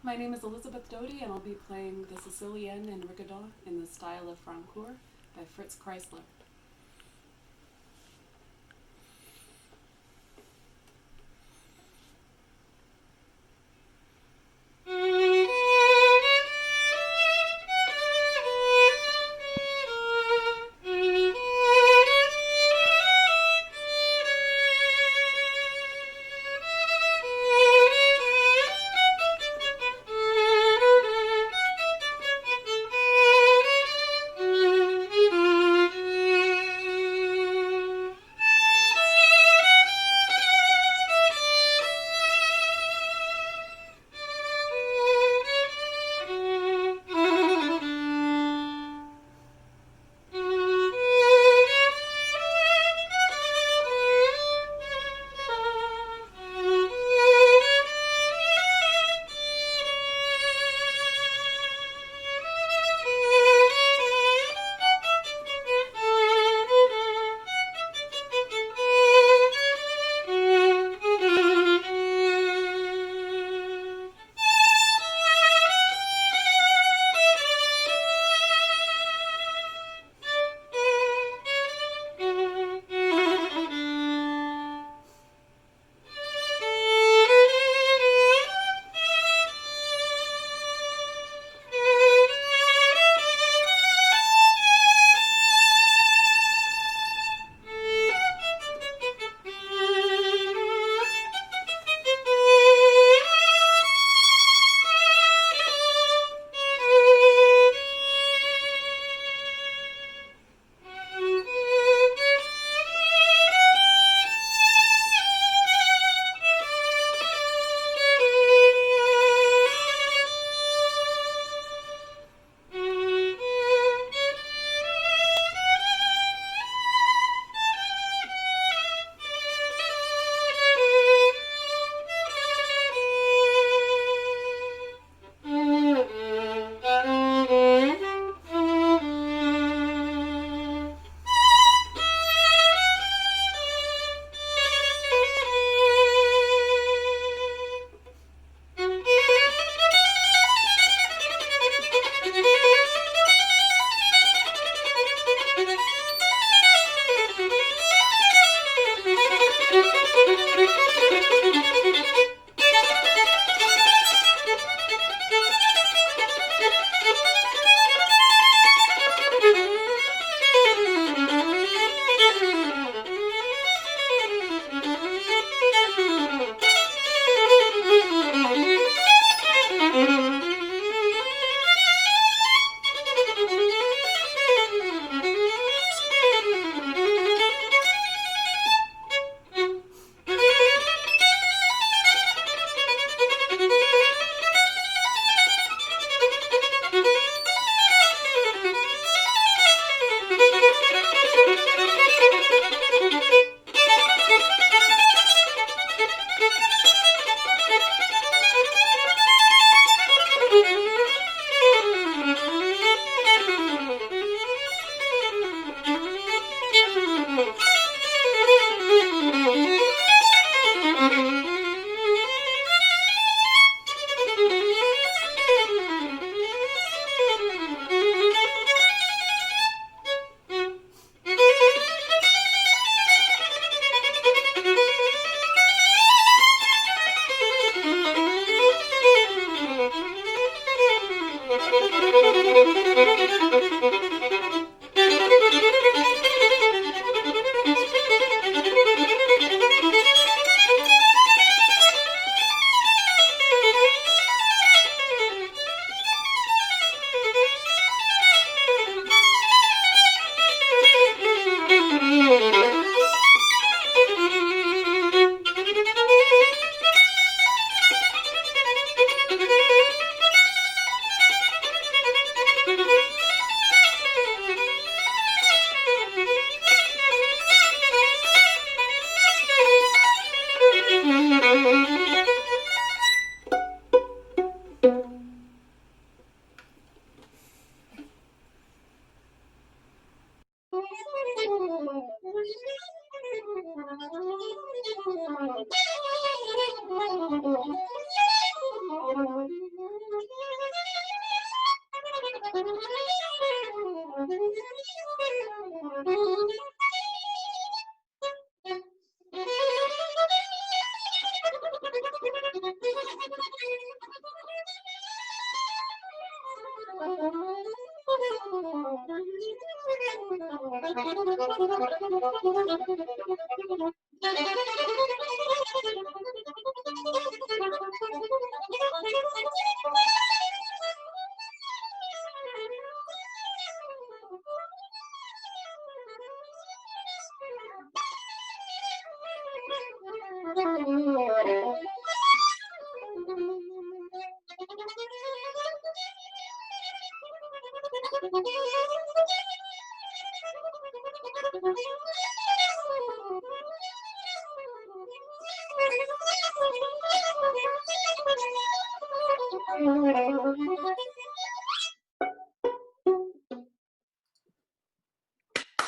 My name is Elizabeth Doty, and I'll be playing the Sicilienne in Rigaudon in the style of Francoeur by Fritz Kreisler.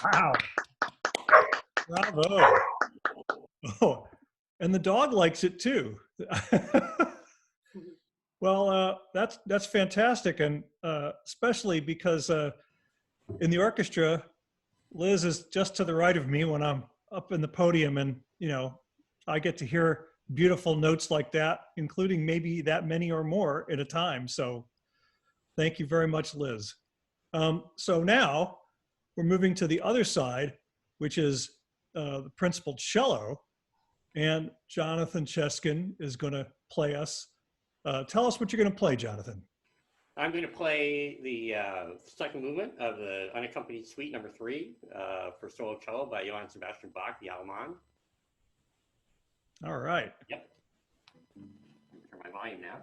Wow. Bravo. Oh, and the dog likes it too. Well, that's fantastic, and especially because in the orchestra, Liz is just to the right of me when I'm up in the podium, and I get to hear beautiful notes like that, including maybe that many or more at a time. So, thank you very much, Liz. So now we're moving to the other side, which is the principal cello, and Jonathan Cheskin is going to play us. Tell us what you're going to play, Jonathan. I'm going to play the second movement of the unaccompanied suite number 3 for solo cello by Johann Sebastian Bach, the Allemand. All right. Yep. Turn my volume now.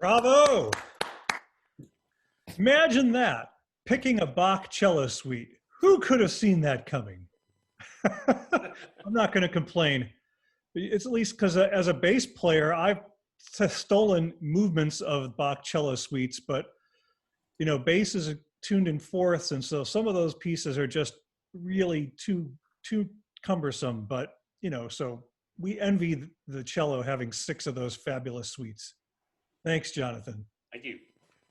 Bravo. Imagine that, picking a Bach cello suite. Who could have seen that coming? I'm not going to complain. It's at least because as a bass player, I've stolen movements of Bach cello suites, but bass is tuned in fourths, and so some of those pieces are just really too cumbersome. But so we envy the cello having 6 of those fabulous suites. Thanks, Jonathan. Thank you.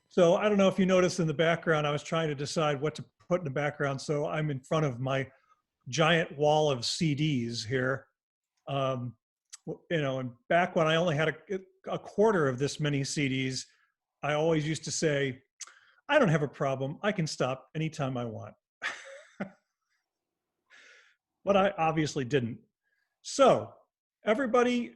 So I don't know if you noticed in the background, I was trying to decide what to put in the background. So I'm in front of my giant wall of CDs here. And back when I only had a quarter of this many CDs, I always used to say, I don't have a problem. I can stop anytime I want. But I obviously didn't. So everybody,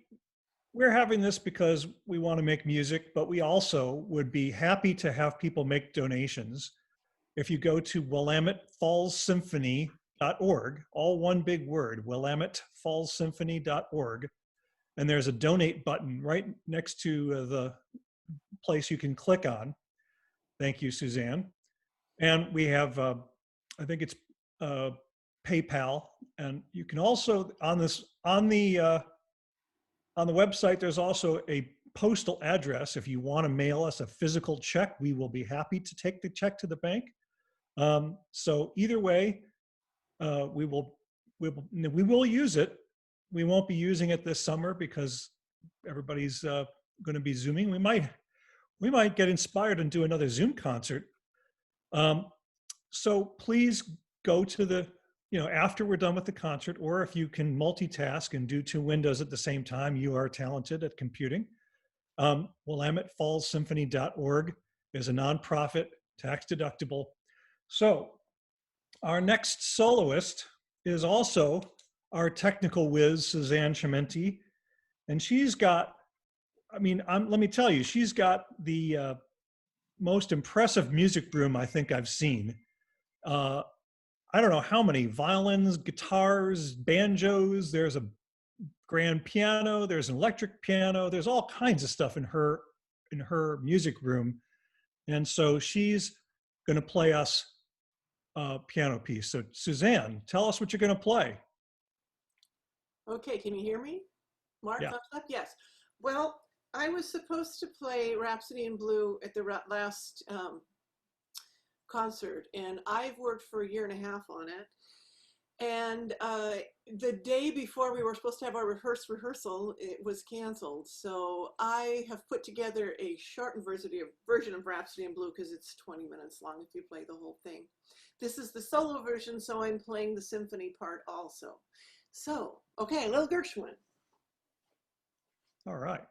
we're having this because we want to make music, but we also would be happy to have people make donations. If you go to WillametteFallsSymphony.org, all one big word, WillametteFallsSymphony.org, and there's a donate button right next to the place you can click on. Thank you, Suzanne. And we have, I think it's PayPal, and you can also on the website. There's also a postal address. If you want to mail us a physical check, we will be happy to take the check to the bank. So either way, we will use it. We won't be using it this summer because everybody's going to be Zooming. We might get inspired and do another Zoom concert. So please go to the, after we're done with the concert, or if you can multitask and do 2 windows at the same time, you are talented at computing. WillametteFallsSymphony.org is a nonprofit, tax deductible. So our next soloist is also our technical whiz, Suzanne Chimenti. And she's got, let me tell you, she's got the most impressive music room I think I've seen. I don't know how many violins, guitars, banjos. There's a grand piano. There's an electric piano. There's all kinds of stuff in her music room. And so she's going to play us a piano piece. So Suzanne, tell us what you're going to play. Okay, can you hear me? Mark, Yeah. thumbs up? Yes. Well, I was supposed to play Rhapsody in Blue at the last concert, and I've worked for 1.5 years on it. And the day before we were supposed to have our rehearsal, it was canceled. So I have put together a shortened version of Rhapsody in Blue because it's 20 minutes long if you play the whole thing. This is the solo version, so I'm playing the symphony part also. So, okay, a little Gershwin. All right.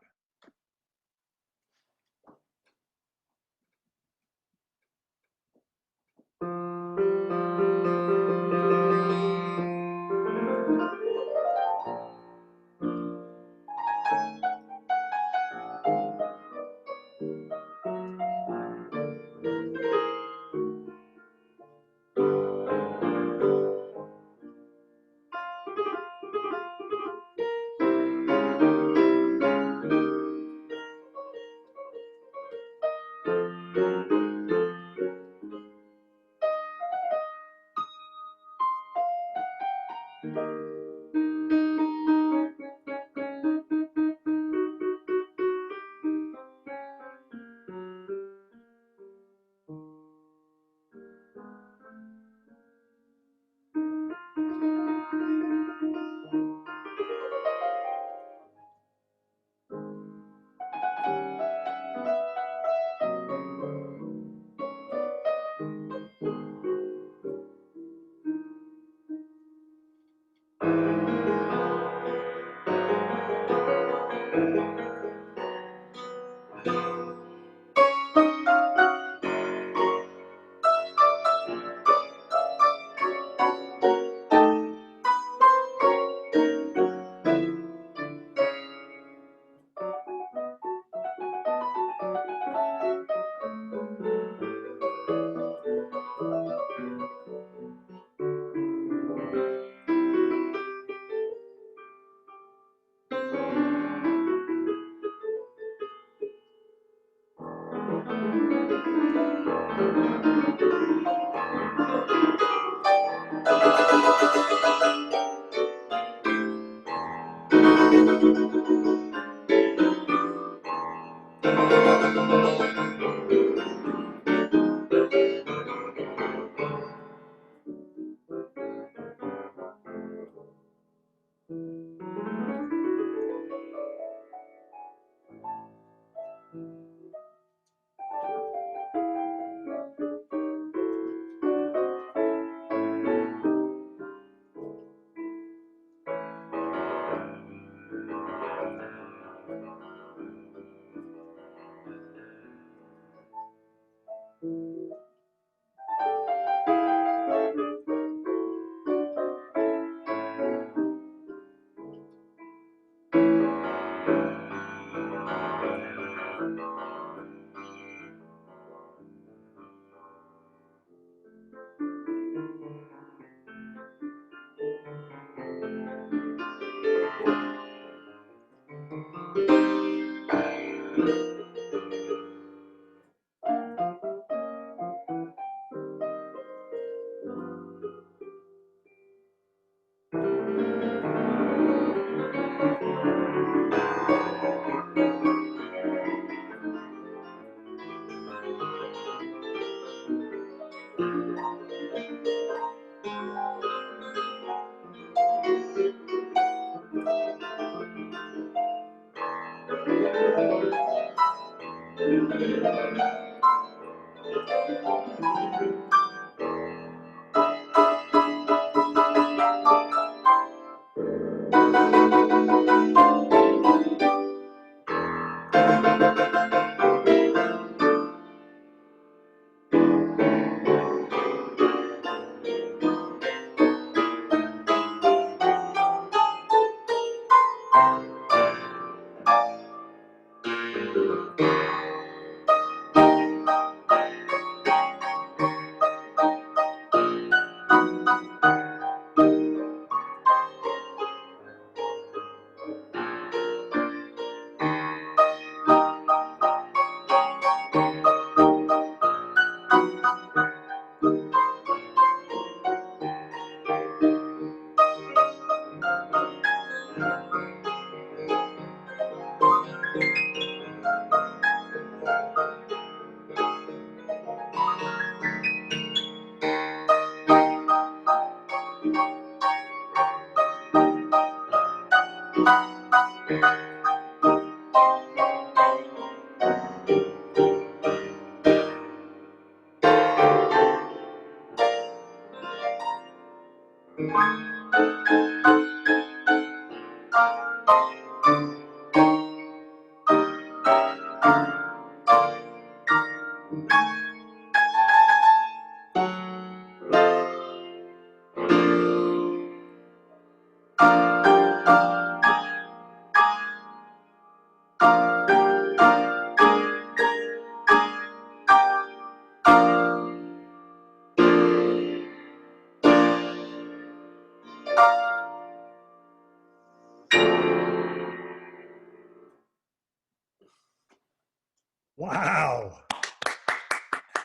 Wow.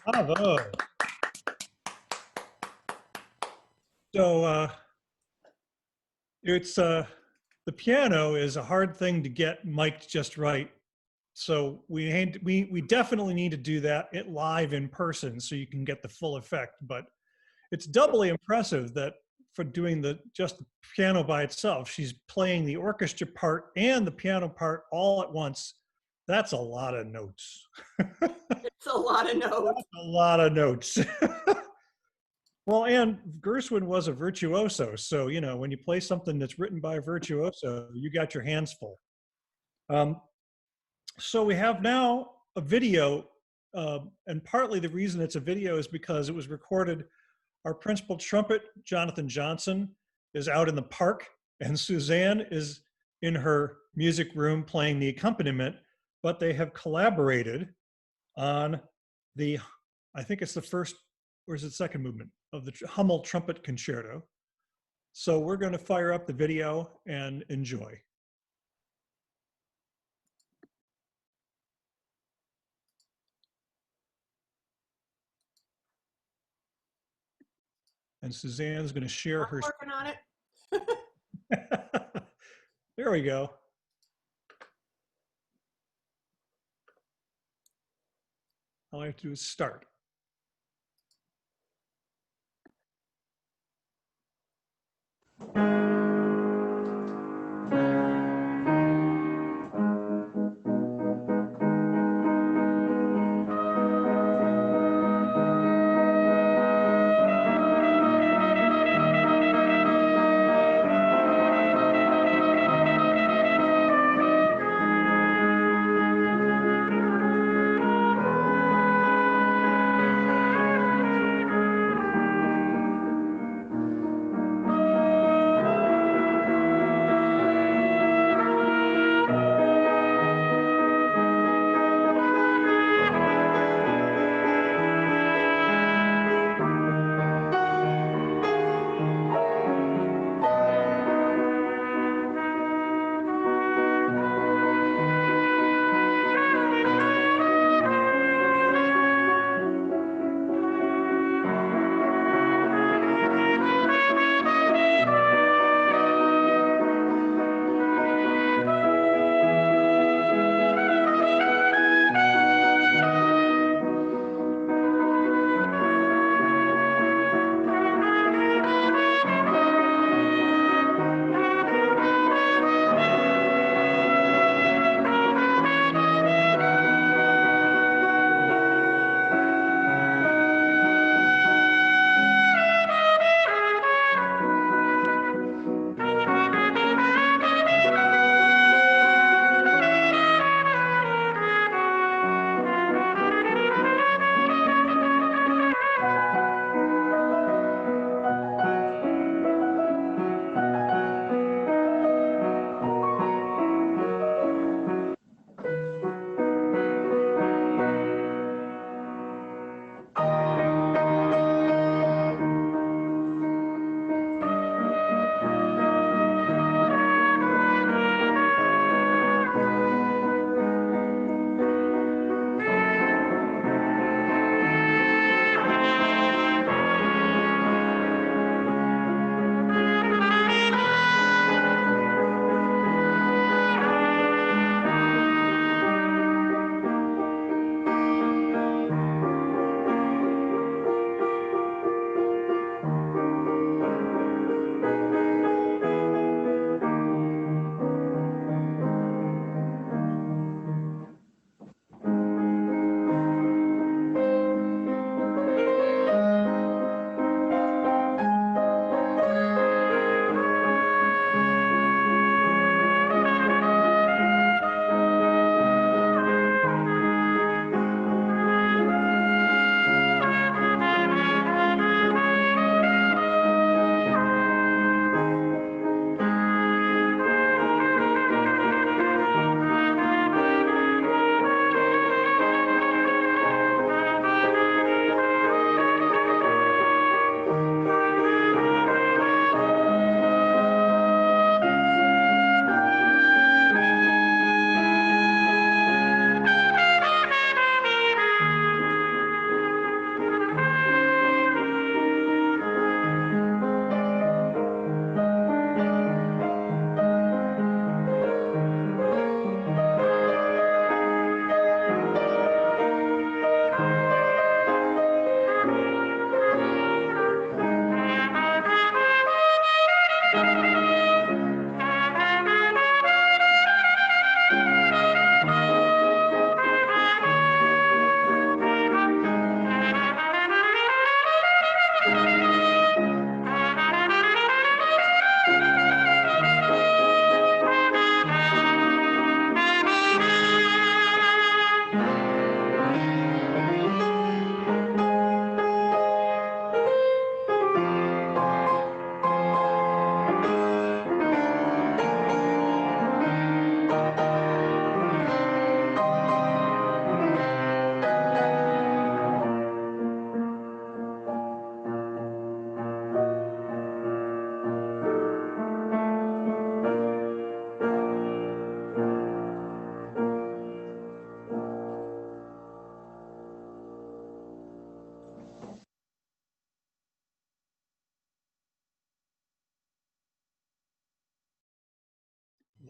Bravo. So it's the piano is a hard thing to get mic'd just right. So we definitely need to do that live in person so you can get the full effect. But it's doubly impressive that for doing just the piano by itself, she's playing the orchestra part and the piano part all at once. That's a lot of notes. It's a lot of notes. That's a lot of notes. Well, and Gershwin was a virtuoso. So, you know, when you play something that's written by a virtuoso, you got your hands full. So we have now a video, and partly the reason it's a video is because it was recorded. Our principal trumpet, Jonathan Johnson, is out in the park, and Suzanne is in her music room playing the accompaniment, but they have collaborated on I think it's the first, or is it second movement of the Hummel Trumpet Concerto. So we're going to fire up the video and enjoy. And Suzanne's going to share I'm her. working on it. There we go. All I have to do is start.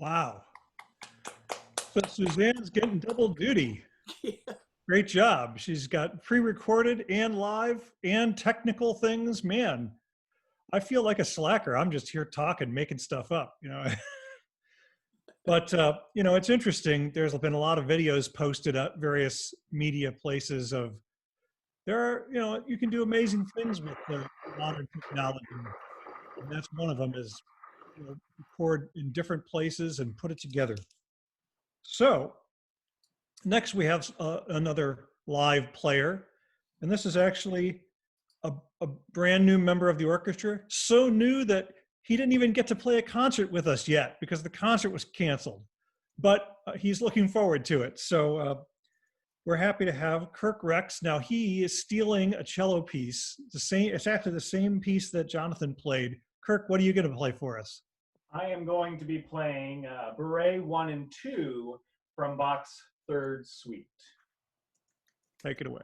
Wow. So Suzanne's getting double duty. Yeah. Great job. She's got pre-recorded and live and technical things. Man, I feel like a slacker. I'm just here talking, making stuff up, you know. But you know, it's interesting. There's been a lot of videos posted at various media places of there are, you know, you can do amazing things with the modern technology, and that's one of them is, you know, record in different places and put it together. So next we have another live player, and this is actually a brand new member of the orchestra. So new that he didn't even get to play a concert with us yet because the concert was canceled. But he's looking forward to it. So we're happy to have Kirk Rex. Now he is stealing a cello piece. It's actually the same piece that Jonathan played. Kirk, what are you going to play for us? I am going to be playing Bourrée 1 and 2 from Bach's Third Suite. Take it away.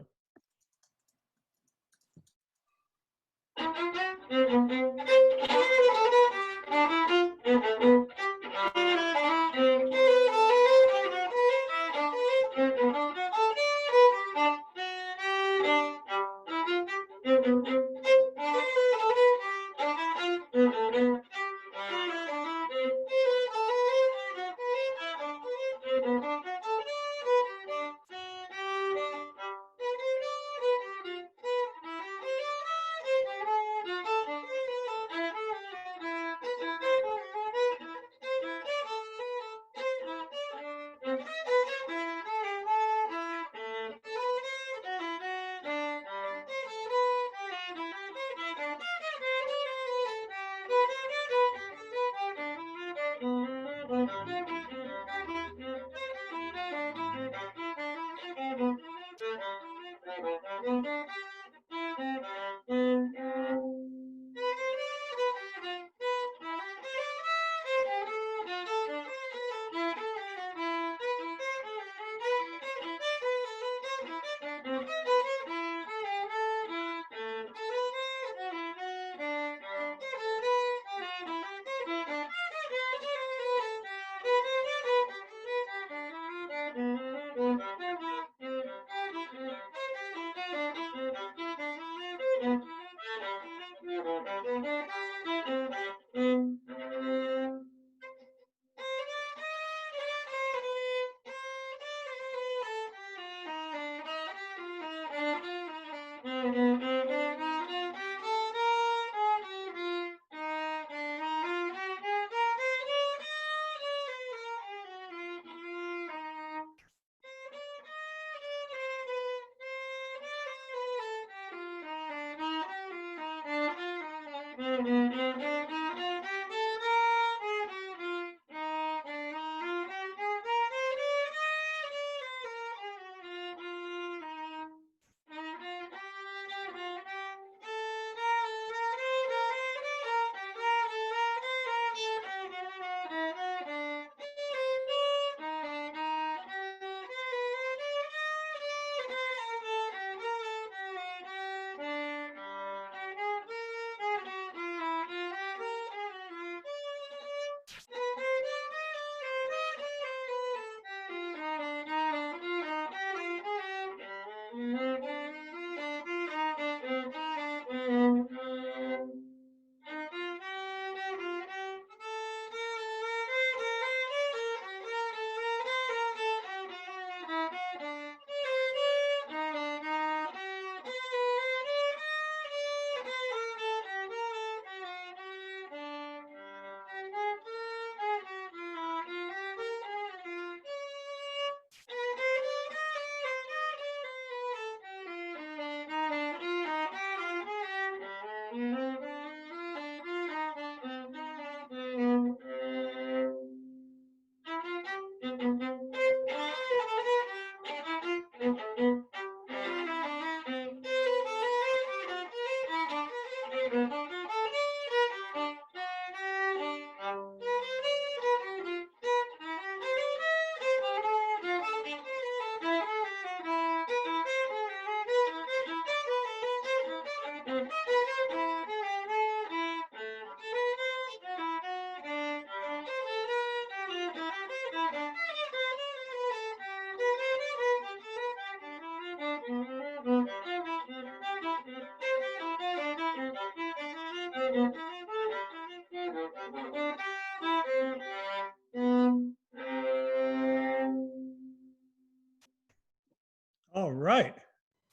All right.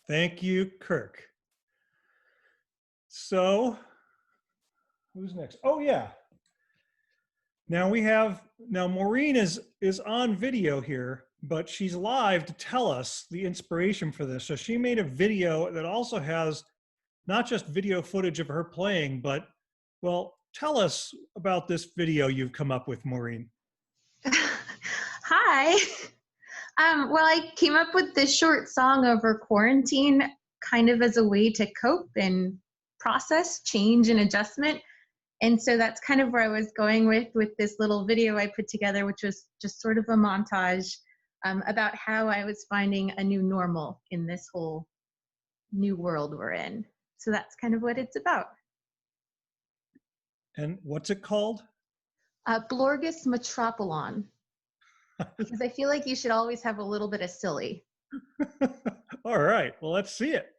Thank you, Kirk. So, who's next? Oh, yeah. Now Maureen is on video here, but she's live to tell us the inspiration for this. So she made a video that also has not just video footage of her playing, but, well, tell us about this video you've come up with, Maureen. Hi. Well, I came up with this short song over quarantine kind of as a way to cope and process change and adjustment. And so that's kind of where I was going with this little video I put together, which was just sort of a montage about how I was finding a new normal in this whole new world we're in. So that's kind of what it's about. And what's it called? Blorgus Metropolon. Because I feel like you should always have a little bit of silly. All right, well, let's see it.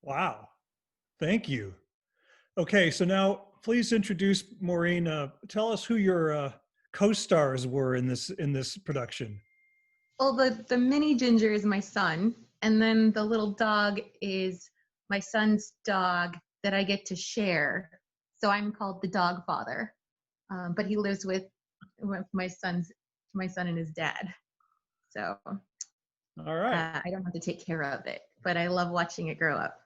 Wow, thank you. Okay, so now please introduce Maureen. Tell us who your co-stars were in this production. Well, the mini ginger is my son, and then the little dog is my son's dog that I get to share. So I'm called the dog father, but he lives with my son and his dad. So All right. I don't have to take care of it, but I love watching it grow up.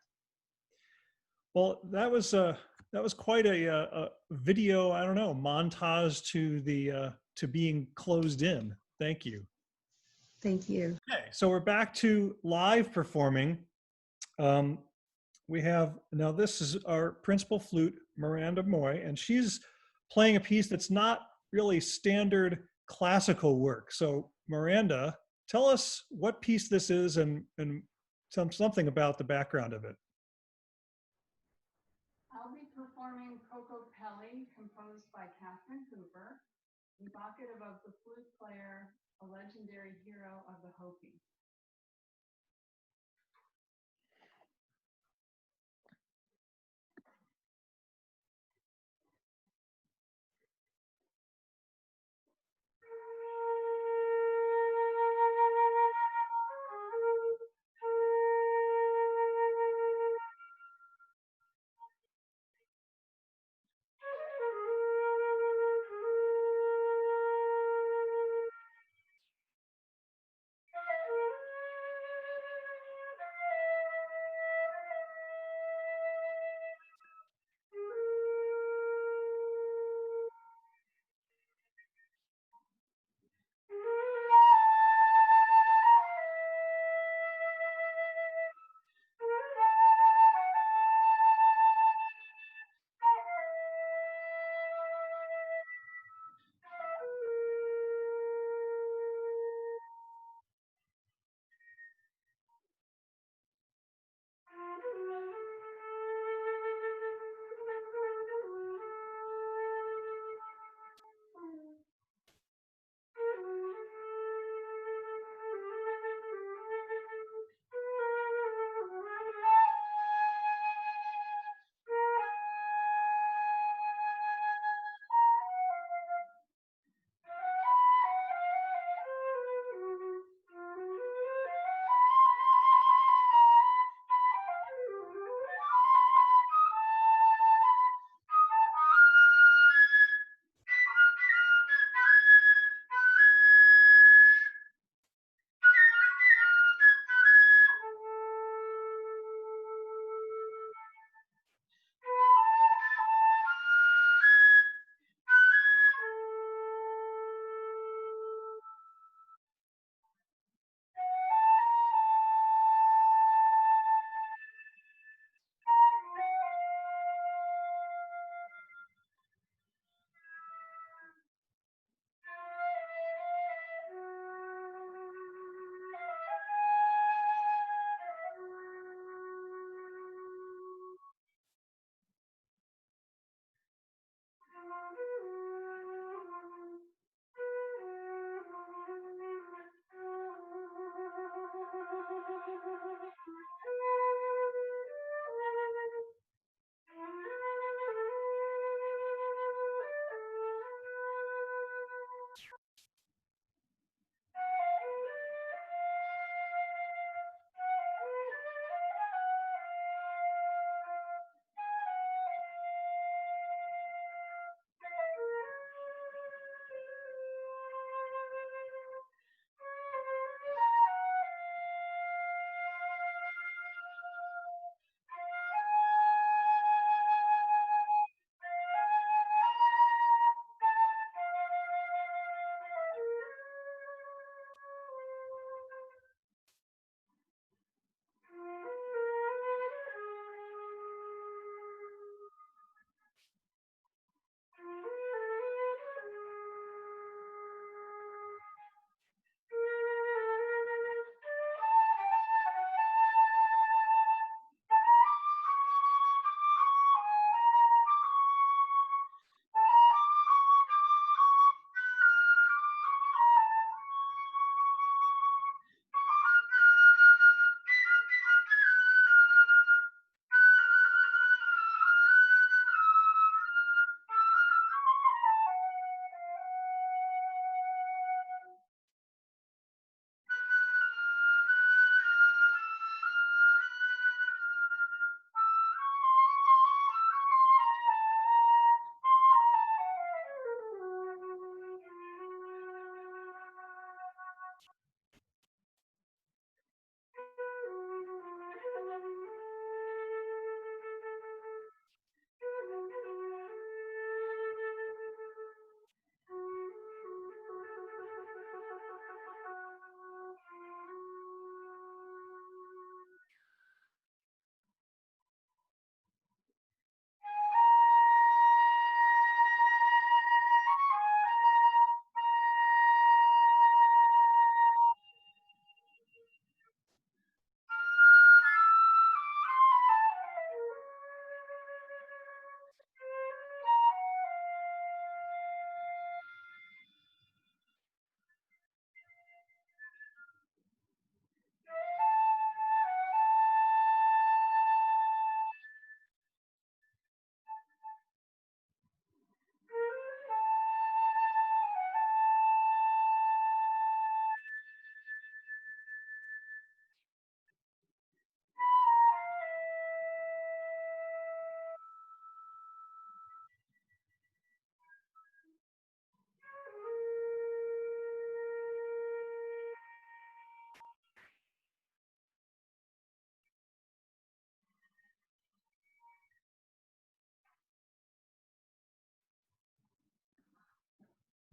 Well, that was quite a video. I don't know, montage to the to being closed in. Thank you. Thank you. Okay, so we're back to live performing. We have now. This is our principal flute, Miranda Moy, and she's playing a piece that's not really standard classical work. So, Miranda, tell us what piece this is and something about the background of it. I'll be performing Coco Pelli, composed by Catherine Hooper, evocative of the flute player, a legendary hero of the Hopi.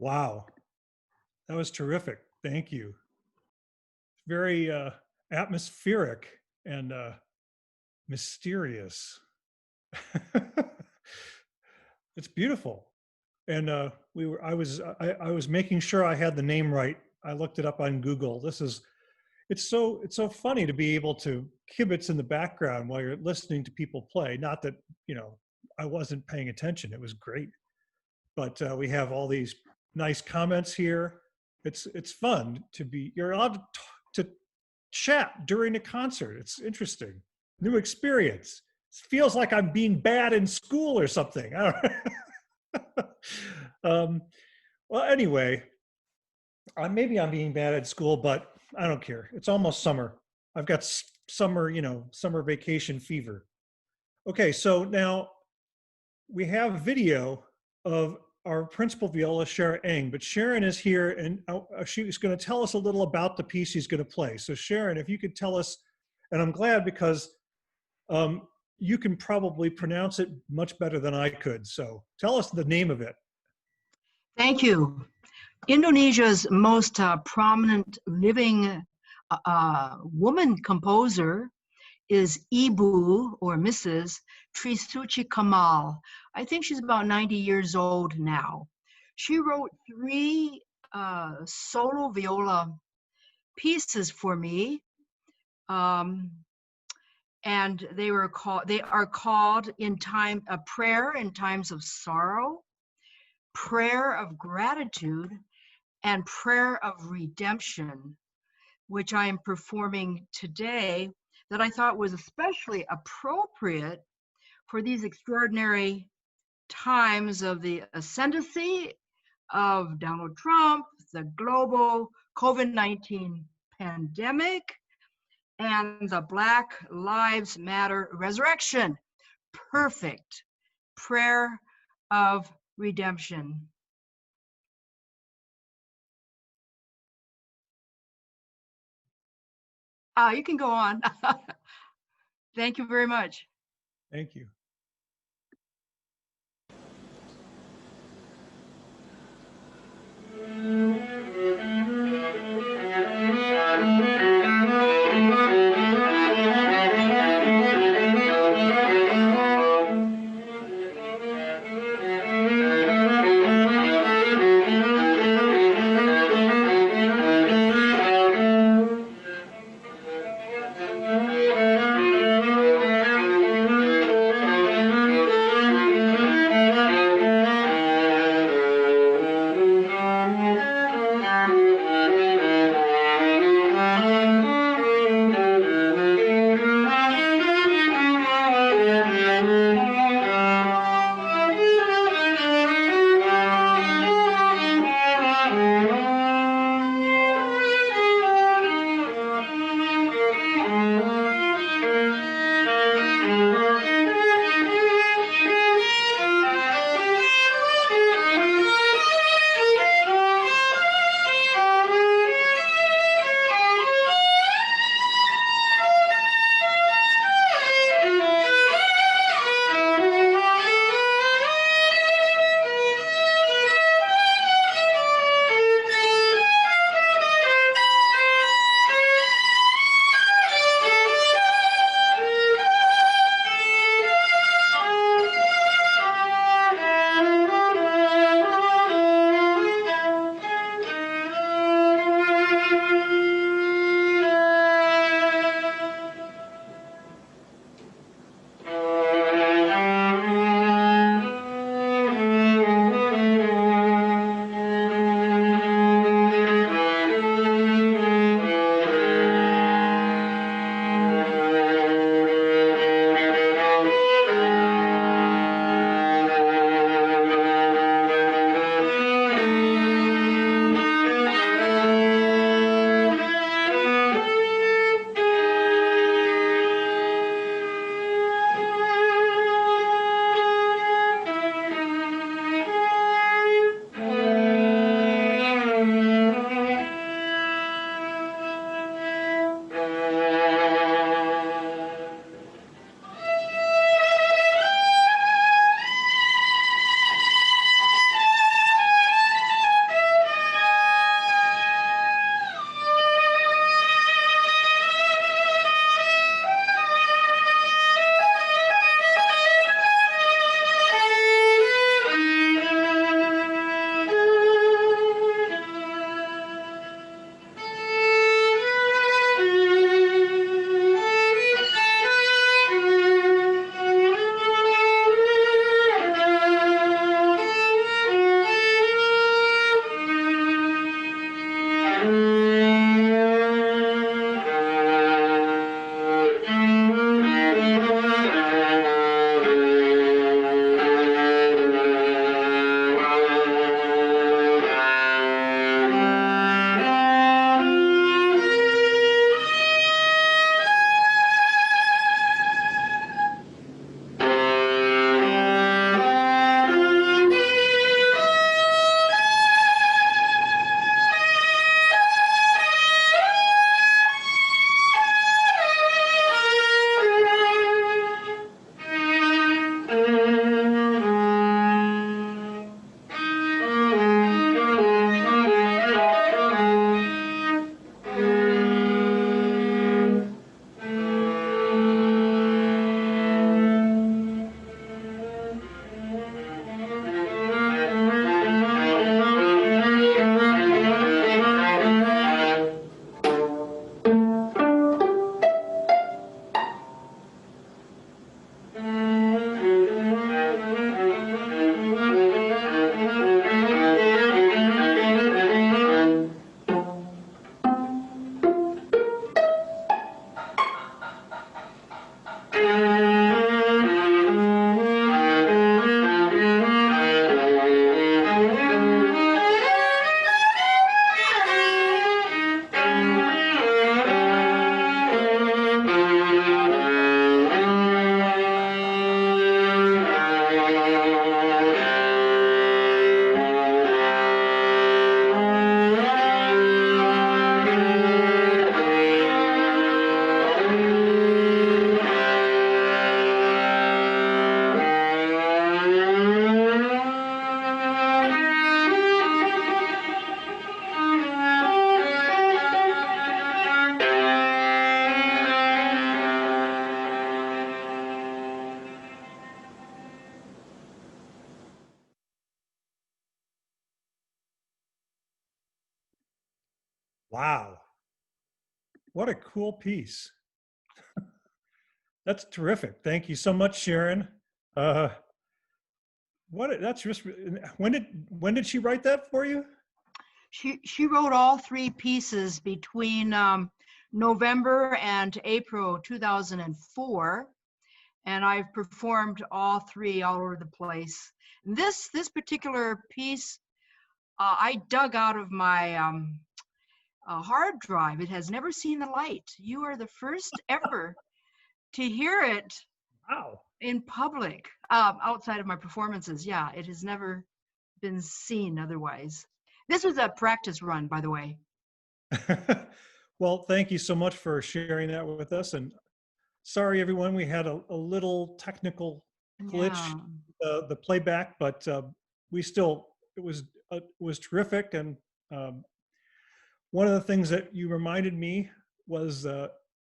Wow, that was terrific. Thank you. Very atmospheric and mysterious. It's beautiful. And I was making sure I had the name right. I looked it up on Google. It's so funny to be able to kibitz in the background while you're listening to people play. Not that, I wasn't paying attention. It was great. But we have all these nice comments here. It's fun you're allowed to chat during a concert. It's interesting. New experience. It feels like I'm being bad in school or something. I don't well, anyway, maybe I'm being bad at school, but I don't care. It's almost summer. I've got summer vacation fever. Okay, so now we have video of our principal viola, Sharon Eng, but Sharon is here and she's going to tell us a little about the piece she's going to play. So Sharon, if you could tell us, and I'm glad because you can probably pronounce it much better than I could. So tell us the name of it. Thank you. Indonesia's most prominent living woman composer is Ibu or Mrs. Trisuci Kamal. I think she's about 90 years old now. She wrote 3 solo viola pieces for me, and they are called in time a prayer in times of sorrow, prayer of gratitude, and prayer of redemption, which I am performing today, that I thought was especially appropriate for these extraordinary times of the ascendancy of Donald Trump, the global COVID-19 pandemic, and the Black Lives Matter resurrection. Perfect prayer of redemption. You can go on. Thank you very much. Thank you. Wow. What a cool piece. That's terrific. Thank you so much, Sharon. That's just, when did she write that for you? She wrote all three pieces between November and April 2004, and I've performed all three all over the place. This particular piece, I dug out of my hard drive. It has never seen the light. You are the first ever to hear it Wow. in public, outside of my performances. Yeah, it has never been seen otherwise. This was a practice run, by the way. Well, thank you so much for sharing that with us. And sorry, everyone, we had a little technical glitch, the playback, but it was terrific. And one of the things that you reminded me was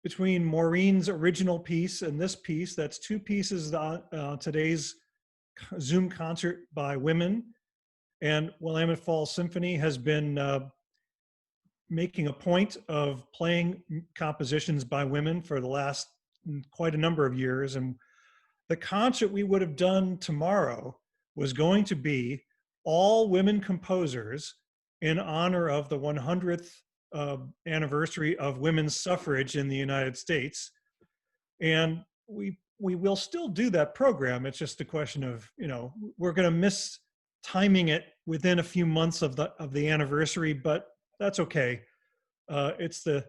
between Maureen's original piece and this piece, that's two pieces on today's Zoom concert by women. And Willamette Falls Symphony has been making a point of playing compositions by women for the last quite a number of years. And the concert we would have done tomorrow was going to be all women composers in honor of the 100th anniversary of women's suffrage in the United States. And we will still do that program. It's just a question of, we're going to miss timing it within a few months of the anniversary, but that's okay. It's the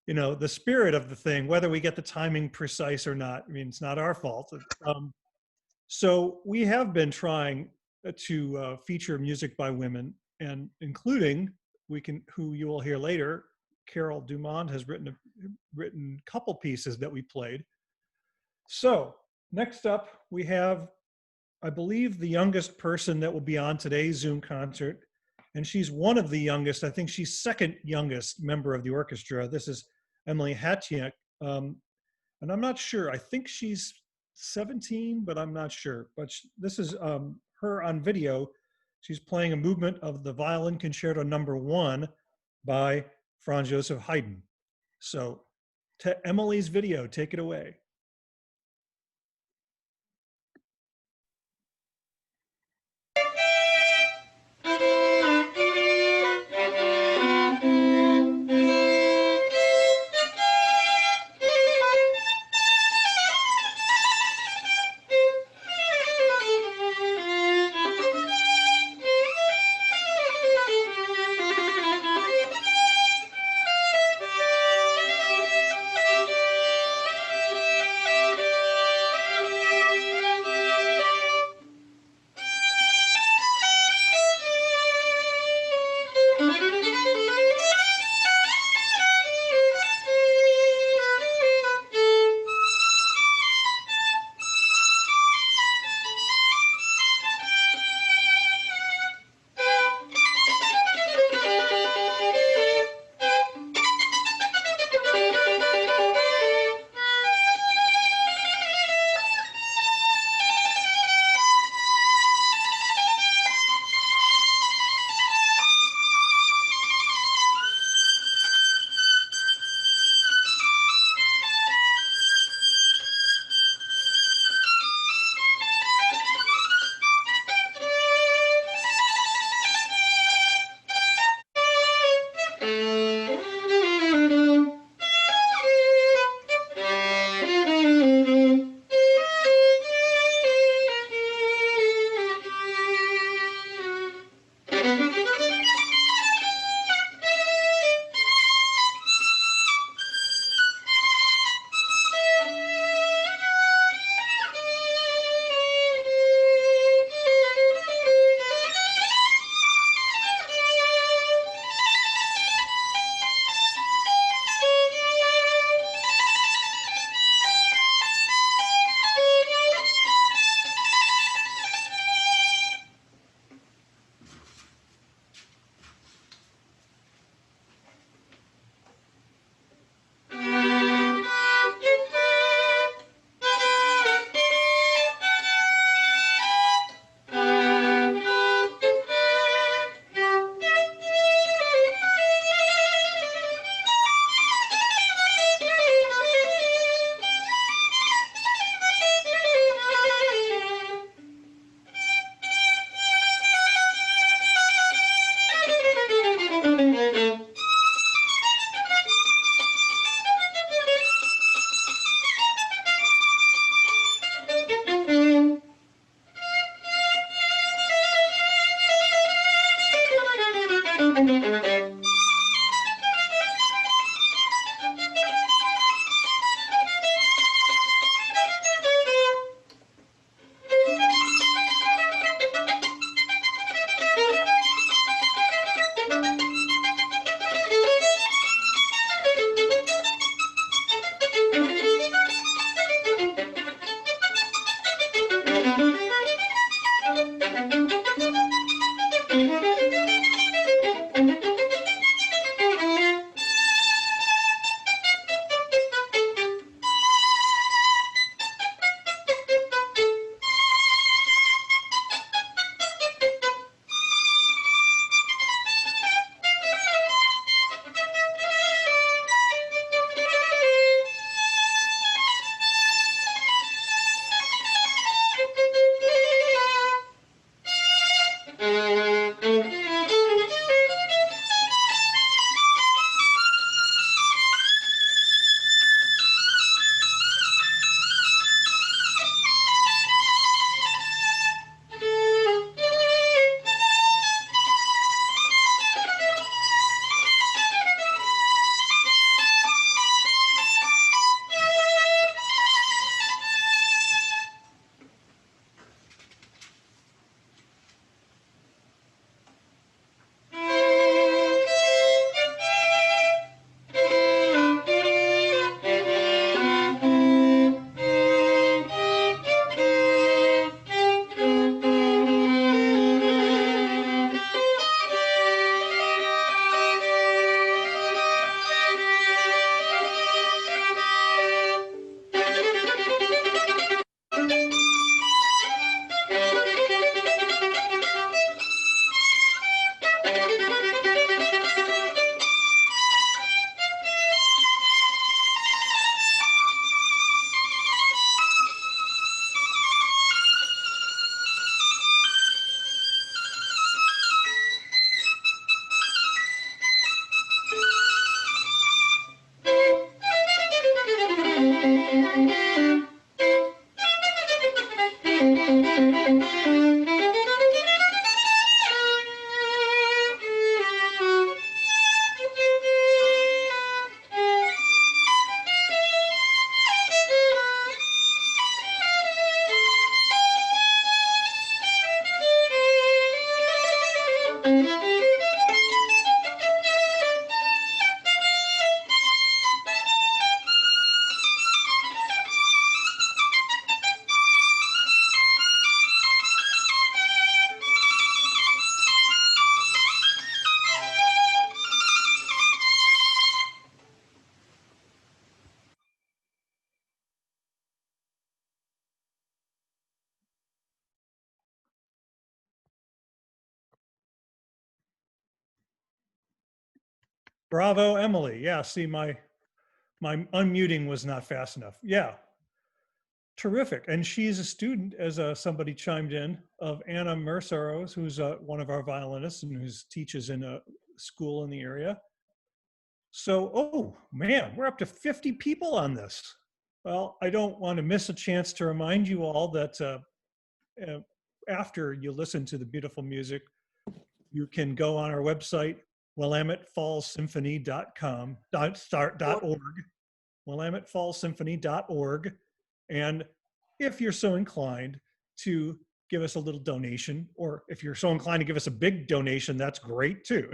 the spirit of the thing, whether we get the timing precise or not. I mean, it's not our fault. So we have been trying to feature music by women, and including who you will hear later, Carol Dumont has written a couple pieces that we played. So next up we have, I believe, the youngest person that will be on today's Zoom concert, and she's one of the youngest. I think she's second youngest member of the orchestra. This is Emily Hatchiak, and I'm not sure. I think she's 17, but I'm not sure. But this is her on video. She's playing a movement of the Violin Concerto No. 1 by Franz Joseph Haydn. So, to Emily's video, take it away. Bravo, Emily. Yeah, see, my unmuting was not fast enough. Yeah, terrific. And she's a student, as somebody chimed in, of Anna Merceros, who's one of our violinists and who teaches in a school in the area. So, oh man, we're up to 50 people on this. Well, I don't want to miss a chance to remind you all that after you listen to the beautiful music, you can go on our website, WillametteFallsSymphony.com, .org, WillametteFallsSymphony.org, and if you're so inclined to give us a little donation, or if you're so inclined to give us a big donation, that's great too.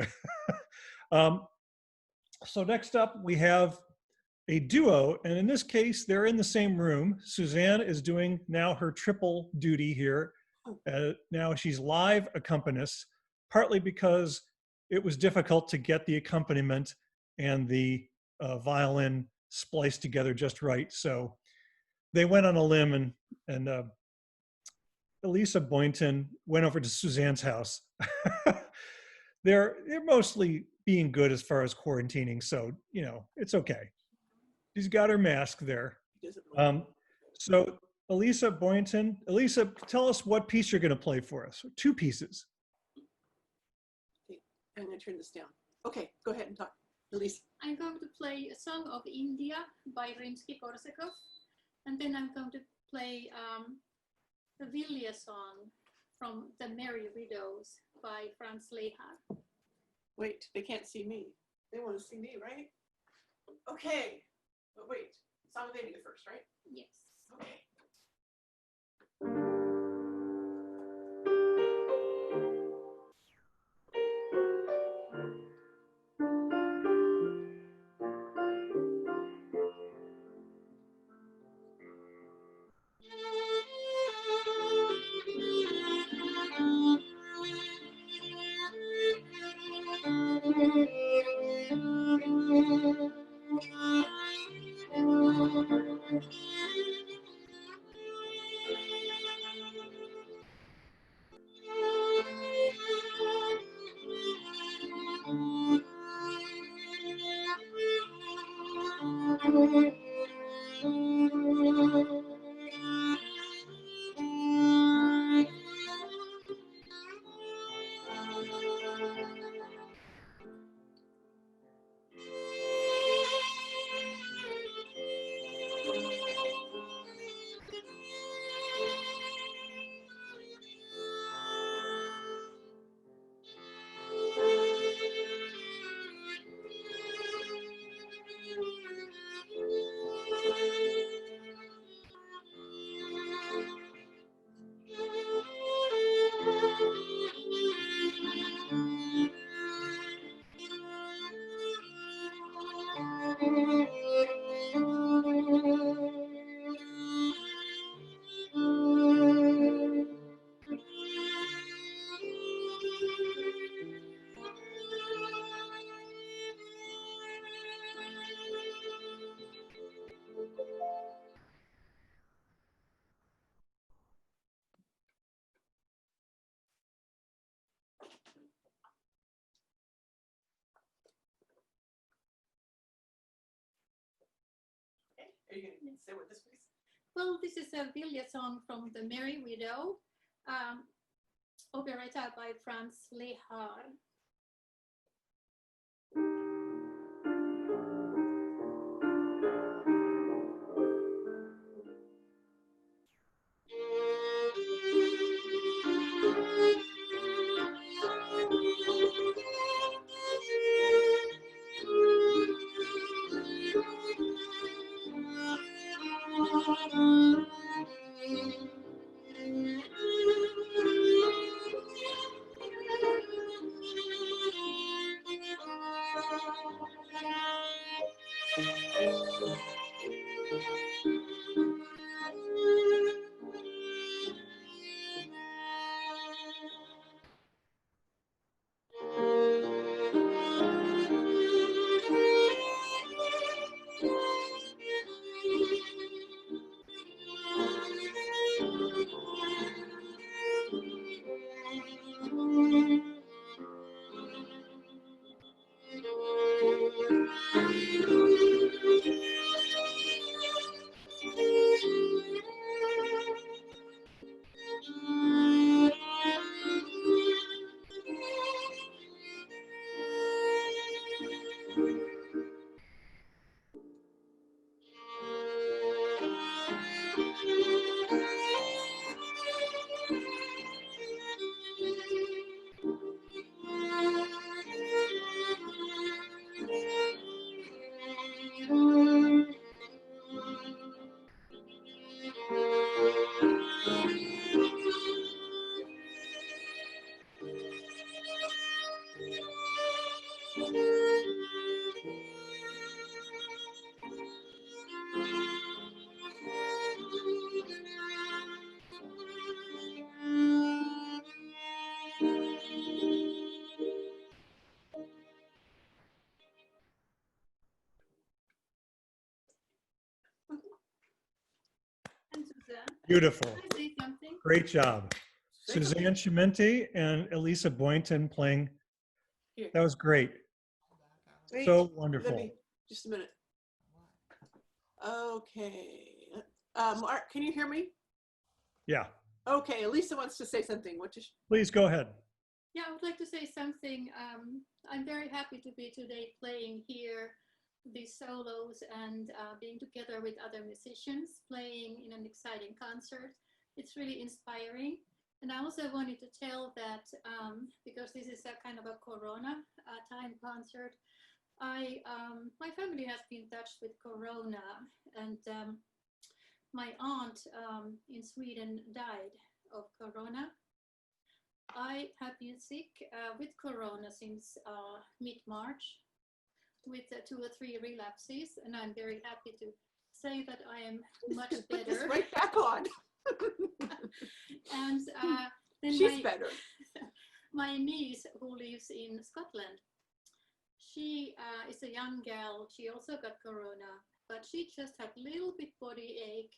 So next up, we have a duo, and in this case, they're in the same room. Suzanne is doing now her triple duty here. Now she's live accompanist, partly because it was difficult to get the accompaniment and the violin spliced together just right. So they went on a limb, and Elisa Boynton went over to Suzanne's house. They're mostly being good as far as quarantining, so you know it's okay. She's got her mask there. So Elisa Boynton, Elisa, tell us what piece you're going to play for us. Two pieces. Okay, I'm going to turn this down. Okay, go ahead and talk, Elisa. I'm going to play a song of India by Rimsky-Korsakov, and then I'm going to play the Vilja song from The Merry Widows by Franz Lehár. Wait, they can't see me. They want to see me, right? Okay. But wait, song of India first, right? Yes. Okay. Are you going to say what this piece? Well, this is a Vilja song from The Merry Widow, operetta by Franz Lehár. And Suzanne, Beautiful. can I say something? Great job. Say something. Suzanne Chimenti and Elisa Boynton playing. Here. That was great. Wait, So let wonderful. me, just a minute. Okay. Mark, can you hear me? Yeah, Okay, Elisa wants to say something. What does she? please go ahead. Yeah, I would like to say something. I'm very happy to be today playing here these solos and being together with other musicians, playing in an exciting concert. It's really inspiring. And I also wanted to tell that because this is a kind of a Corona time concert, my family has been touched with Corona, and my aunt in Sweden died of Corona. I have been sick with Corona since mid-March with 2 or 3 relapses, and I'm very happy to say that I am much Put this better. right back on. And then She's better. my niece, who lives in Scotland, she is a young gal. She also got Corona, but she just had a little bit body ache,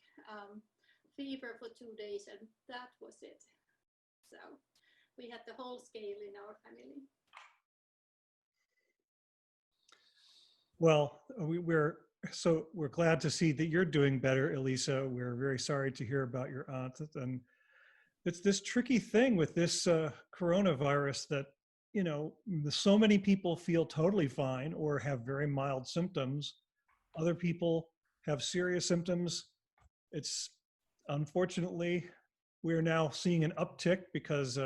fever for 2 days, and that was it. So we had the whole scale in our family. Well, we're glad to see that you're doing better, Elisa. We're very sorry to hear about your aunt, and it's this tricky thing with this coronavirus that, you know, so many people feel totally fine or have very mild symptoms. Other people have serious symptoms. It's unfortunately, we're now seeing an uptick because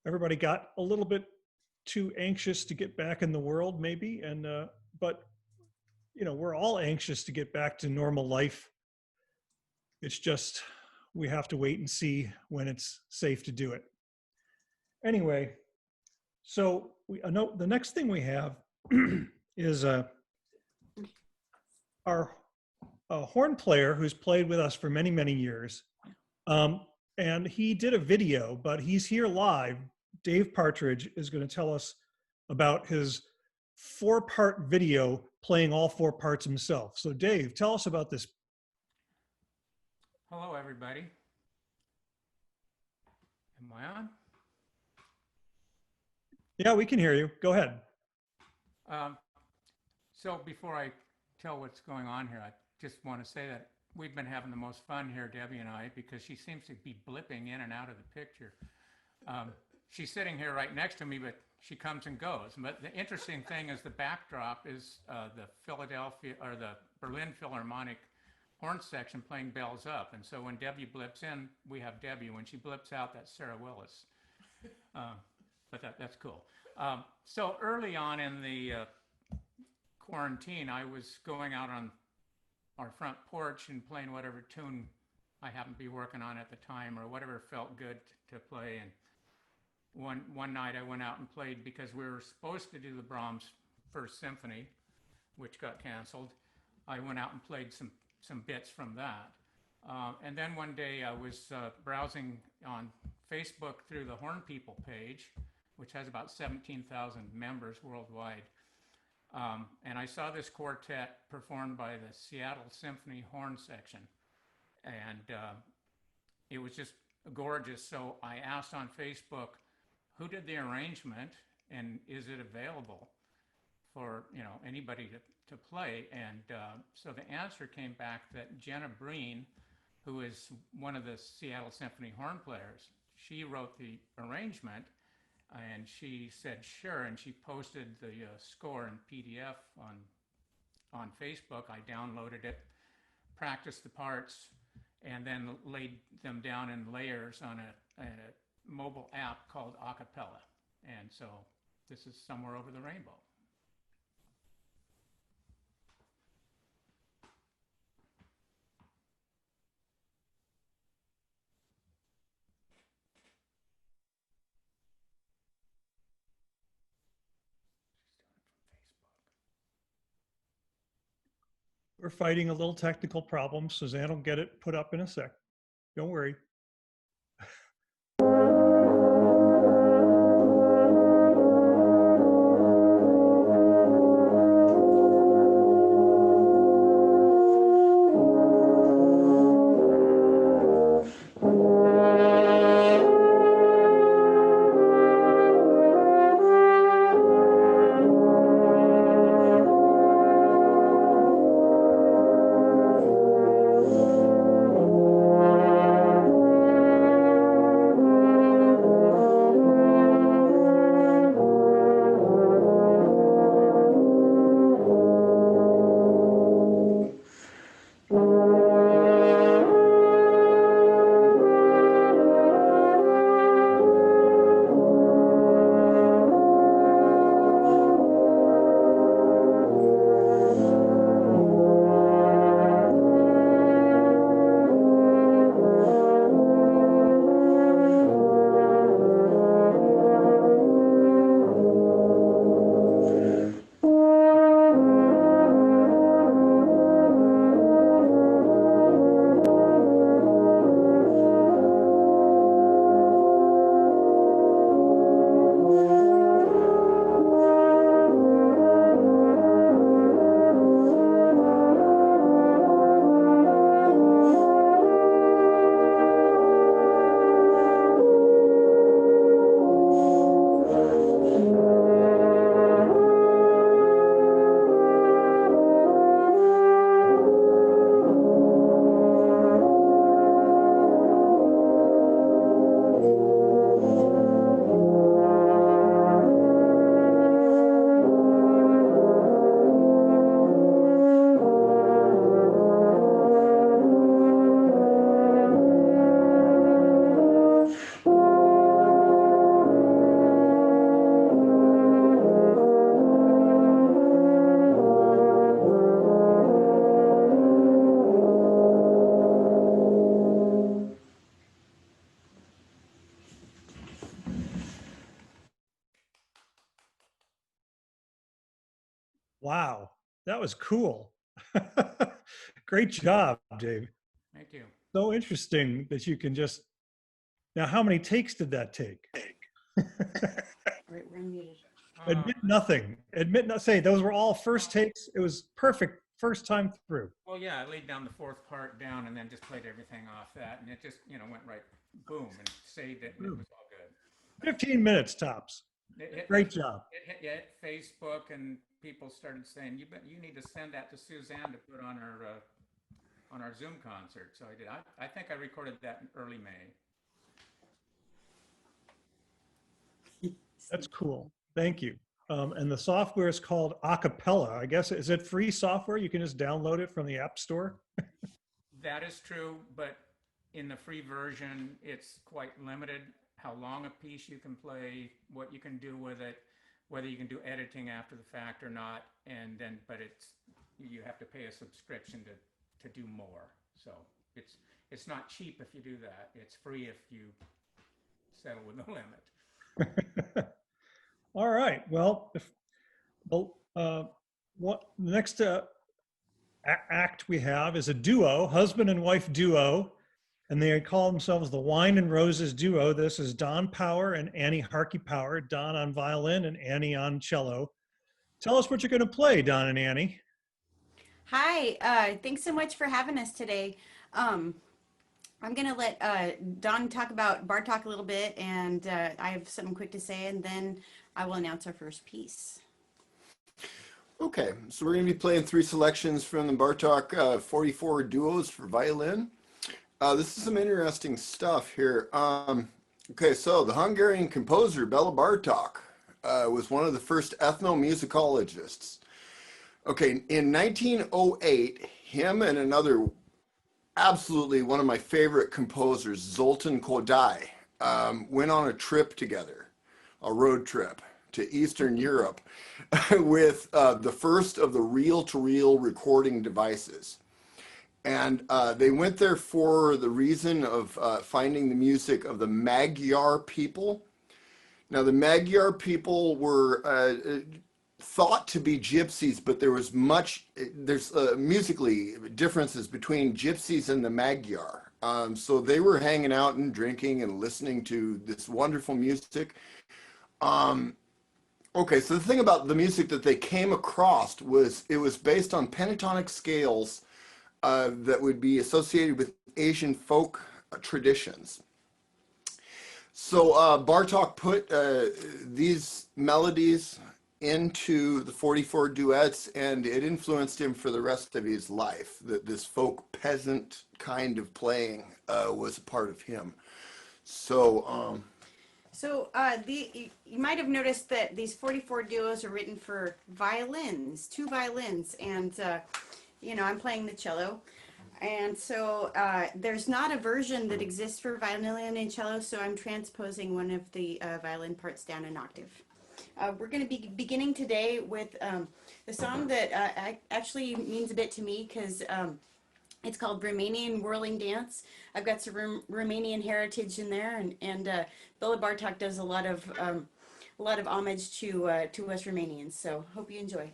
everybody got a little bit too anxious to get back in the world, maybe. And but you know, we're all anxious to get back to normal life. It's just we have to wait and see when it's safe to do it. Anyway, so the next thing we have is our horn player who's played with us for many, many years. And he did a video, but he's here live. Dave Partridge is going to tell us about his 4-part video playing all 4 parts himself. So Dave, tell us about this. Hello, everybody. Am I on? Yeah, we can hear you. Go ahead. So before I tell what's going on here, I just want to say that we've been having the most fun here, Debbie and I, because she seems to be blipping in and out of the picture. She's sitting here right next to me, but she comes and goes. But the interesting thing is the backdrop is the Berlin Philharmonic horn section playing Bells Up. And so when Debbie blips in, we have Debbie. When she blips out, that's Sarah Willis. But that's cool. So early on in the quarantine, I was going out on our front porch and playing whatever tune I happened to be working on at the time or whatever felt good to play. And one night I went out and played because we were supposed to do the Brahms First Symphony, which got canceled. I went out and played some bits from that. And then one day I was browsing on Facebook through the Horn People page, which has about 17,000 members worldwide. And I saw this quartet performed by the Seattle Symphony Horn Section. And it was just gorgeous. So I asked on Facebook, who did the arrangement and is it available for anybody to play? And so the answer came back that Jenna Breen, who is one of the Seattle Symphony horn players, she wrote the arrangement. And she said, sure, and she posted the score in PDF on Facebook. I downloaded it, practiced the parts, and then laid them down in layers on a mobile app called Acapella. And so this is Somewhere Over the Rainbow. We're fighting a little technical problem. Suzanne will get it put up in a sec. Don't worry. Wow, that was cool. Great job, Dave. Thank you. So interesting that you can just. Now, how many takes did that take? All right, we're unmuted. Admit nothing. Admit not. Say those were all first takes. It was perfect first time through. Well, yeah, I laid down the fourth part down and then just played everything off that, and it just, went right boom and saved it, and it was all good. 15 minutes tops. Great job. It hit Facebook, and people started saying, you need to send that to Suzanne to put on our Zoom concert. So I did. I think I recorded that in early May. That's cool. Thank you. And the software is called Acapella. I guess, is it free software? You can just download it from the App Store? That is true, but in the free version, it's quite limited how long a piece you can play, what you can do with it, whether you can do editing after the fact or not, and then, but you have to pay a subscription to do more. So it's not cheap if you do that. It's free if you settle with the limit. All right. Well, what the next act we have is a duo, husband and wife duo, and they call themselves the Wine and Roses Duo. This is Don Power and Annie Harkey Power. Don on violin and Annie on cello. Tell us what you're going to play, Don and Annie. Hi, thanks so much for having us today. I'm going to let Don talk about Bartok a little bit, and I have something quick to say, and then I will announce our first piece. Okay, so we're going to be playing 3 selections from the Bartok 44 duos for violin. This is some interesting stuff here. Okay, so the Hungarian composer Bela Bartok was one of the first ethnomusicologists. Okay, in 1908, him and another, absolutely one of my favorite composers, Zoltan Kodály, went on a trip together, a road trip to Eastern Europe with the first of the reel-to-reel recording devices. And they went there for the reason of finding the music of the Magyar people. Now, the Magyar people were thought to be gypsies, but there's musically differences between gypsies and the Magyar. So they were hanging out and drinking and listening to this wonderful music. Okay, so the thing about the music that they came across was it was based on pentatonic scales that would be associated with Asian folk traditions. So Bartok put these melodies into the 44 duets, and it influenced him for the rest of his life. That this folk peasant kind of playing was a part of him. So you might have noticed that these 44 duos are written for violins, 2 violins, and I'm playing the cello. And so there's not a version that exists for violin and cello, so I'm transposing one of the violin parts down an octave. We're going to be beginning today with the song that actually means a bit to me because it's called Romanian Whirling Dance. I've got some Romanian heritage in there, and Bela Bartok does a lot of homage to us Romanians. So hope you enjoy.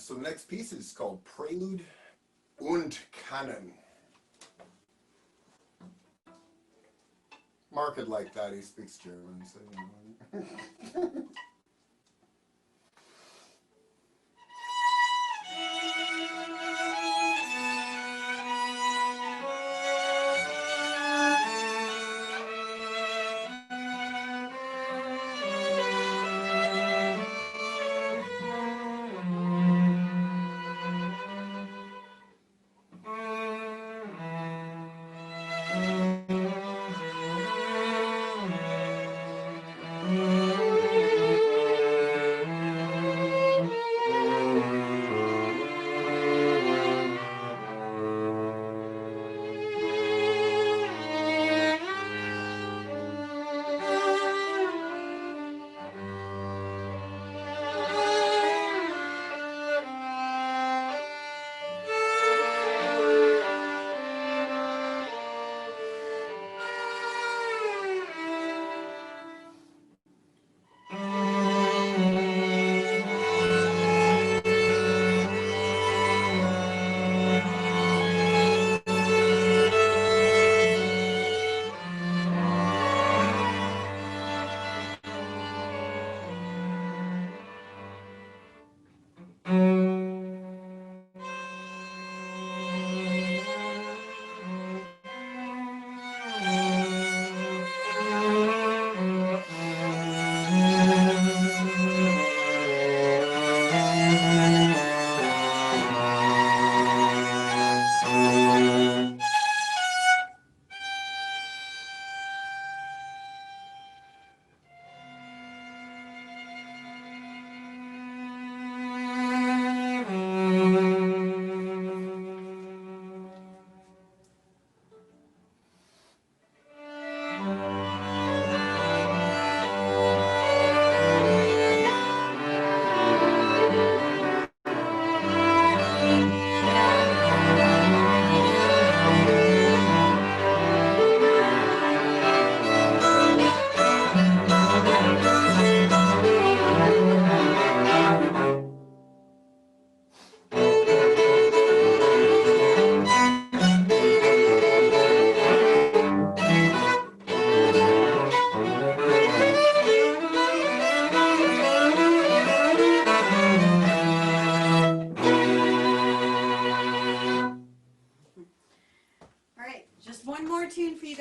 so the next piece is called Prelude und Kanon. Mark it like that, he speaks German, so you know.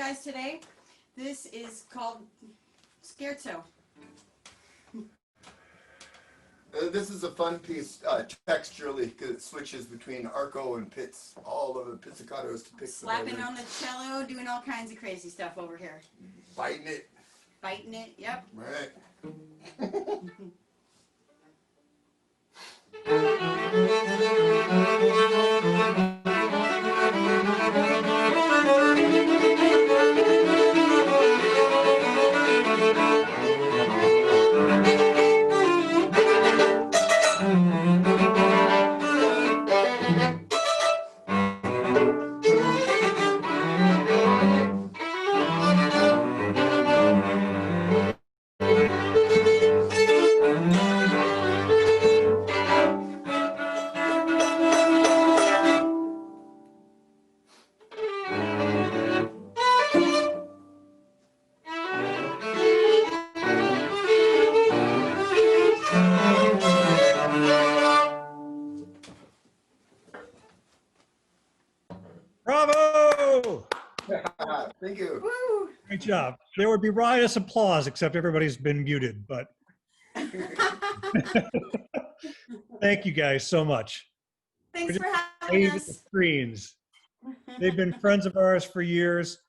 guys today. This is called Scherzo. This is a fun piece texturally because it switches between arco and pizz, all of the pizzicatos to pick Slapping on the cello, doing all kinds of crazy stuff over here. biting it. Biting it, yep. Right. Bravo! Thank you. Woo! Great job. There would be riotous applause, except everybody's been muted, but thank you guys so much. Thanks for having Wave at the us. screens. They've been friends of ours for years.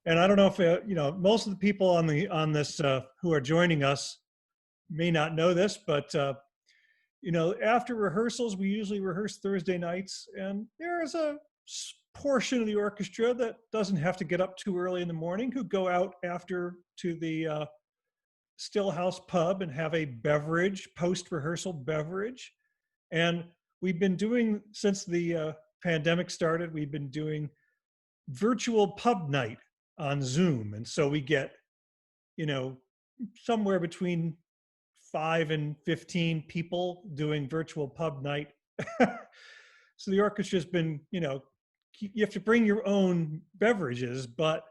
And I don't know if, most of the people on this who are joining us may not know this, but, after rehearsals, we usually rehearse Thursday nights, and there is a portion of the orchestra that doesn't have to get up too early in the morning, who go out after to the Stillhouse pub and have a beverage, post-rehearsal beverage. And we've been doing, since the pandemic started, we've been doing virtual pub night on Zoom. And so we get, somewhere between 5 and 15 people doing virtual pub night. So the orchestra's been, you have to bring your own beverages, but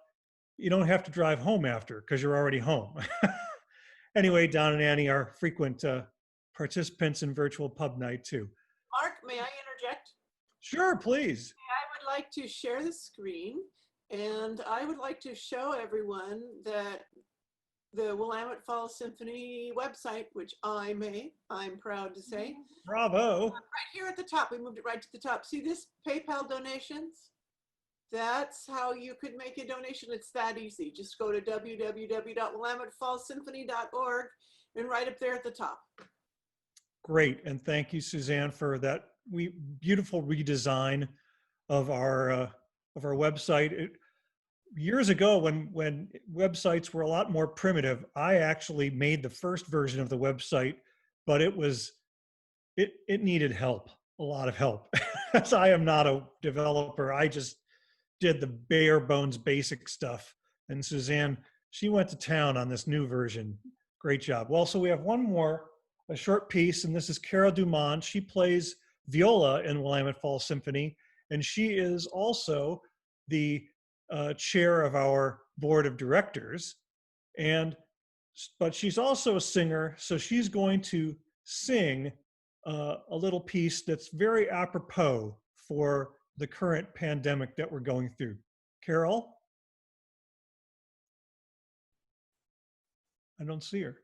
you don't have to drive home after because you're already home. Anyway, Don and Annie are frequent participants in virtual pub night too. Mark, may I interject? Sure, please. I would like to share the screen, and I would like to show everyone that the Willamette Falls Symphony website, which I made, I'm proud to say. Bravo. Right here at the top, we moved it right to the top. See this PayPal donations? That's how you could make a donation. It's that easy. Just go to www.willamettefallssymphony.org and right up there at the top. Great, and thank you, Suzanne, for that beautiful redesign of our website. Years ago, when websites were a lot more primitive, I actually made the first version of the website, but it needed help, a lot of help. As I am not a developer, I just did the bare bones basic stuff. And Suzanne, she went to town on this new version. Great job. Well, so we have one more, a short piece, and this is Carol Dumont. She plays viola in Willamette Falls Symphony, and she is also the chair of our board of directors. But she's also a singer, so she's going to sing a little piece that's very apropos for the current pandemic that we're going through. Carol? I don't see her.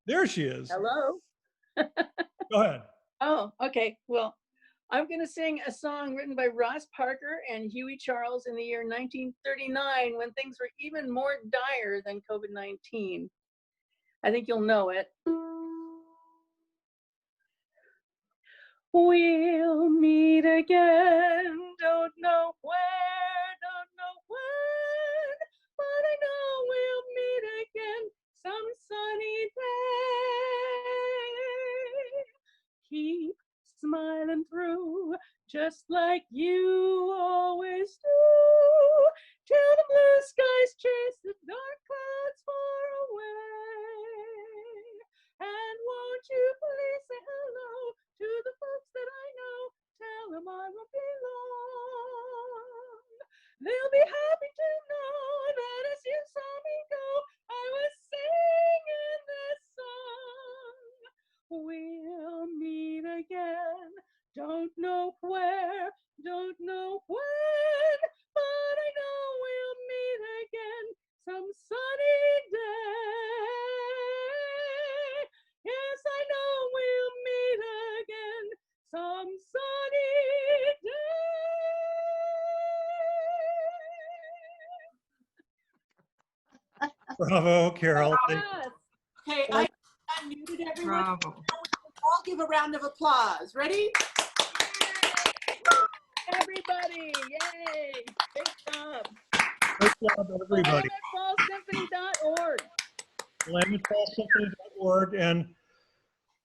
There she is. Hello. Go ahead. Oh, okay. Well, I'm going to sing a song written by Ross Parker and Huey Charles in the year 1939, when things were even more dire than COVID-19. I think you'll know it. We'll meet again, don't know where, don't know when, but I know we'll meet again some sunny day. Keep smiling through, just like you always do, till the blue skies chase the dark clouds far away. And won't you please say hello to the folks that I know? Tell them I won't be long. They'll be happy to know that as you saw me go, I was singing this song. We'll meet again, don't know where, don't know when, Bravo, Carol. Yes. Okay, I unmuted everyone. Bravo. All give a round of applause. Ready? Everybody, yay! Great job. Great job, everybody. WillametteFallsSymphony.org. WillametteFallsSymphony.org. And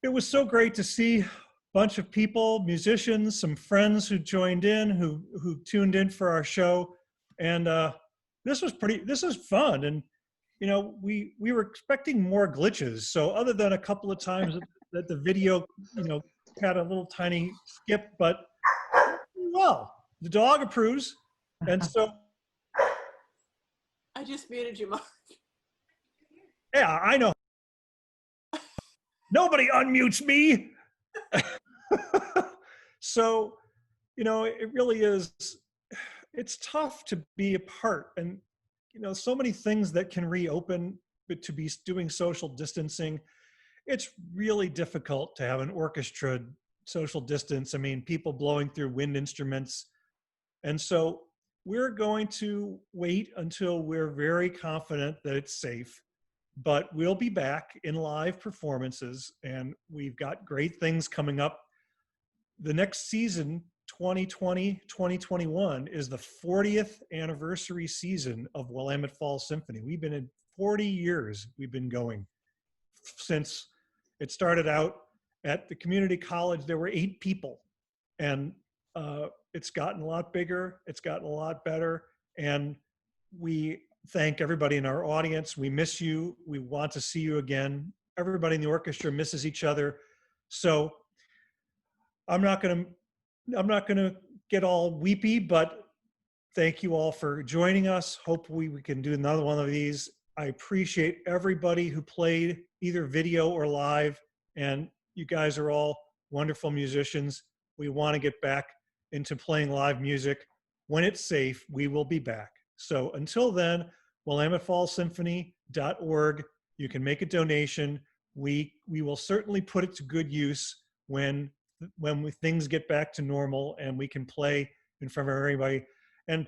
it was so great to see a bunch of people, musicians, some friends who joined in, who tuned in for our show. And this was fun. And, you know, we were expecting more glitches. So other than a couple of times that the video, you know, had a little tiny skip, but well, the dog approves. And so, I just muted you, Mark. yeah, I know. Nobody unmutes me. So, you know, it really is, it's tough to be apart. And, you know, so many things that can reopen, but to be doing social distancing, it's really difficult to have an orchestra social distance. I mean, people blowing through wind instruments. And so we're going to wait until we're very confident that it's safe, but we'll be back in live performances, and we've got great things coming up. The next season, 2020-2021, is the 40th anniversary season of Willamette Falls Symphony. We've been in 40 years, we've been going. Since it started out at the community college, there were 8 people, and it's gotten a lot bigger, it's gotten a lot better, and we thank everybody in our audience. We miss you. We want to see you again. Everybody in the orchestra misses each other. So I'm not gonna get all weepy, but thank you all for joining us. Hopefully we can do another one of these. I appreciate everybody who played either video or live, and you guys are all wonderful musicians. We want to get back into playing live music. When it's safe, we will be back. So until then, WillametteFallsSymphony.org. You can make a donation. We will certainly put it to good use when things get back to normal and we can play in front of everybody. And,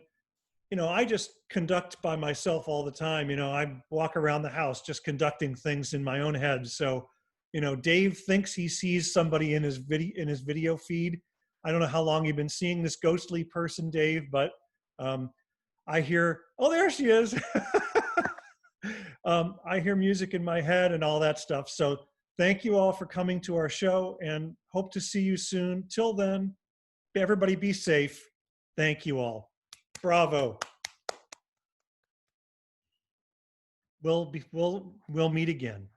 you know, I just conduct by myself all the time. You know, I walk around the house just conducting things in my own head. So, you know, Dave thinks he sees somebody in his video feed. I don't know how long you've been seeing this ghostly person, Dave, but I hear, oh, there she is. I hear music in my head and all that stuff. So thank you all for coming to our show, and hope to see you soon. Till then, everybody be safe. Thank you all. Bravo. We'll meet again.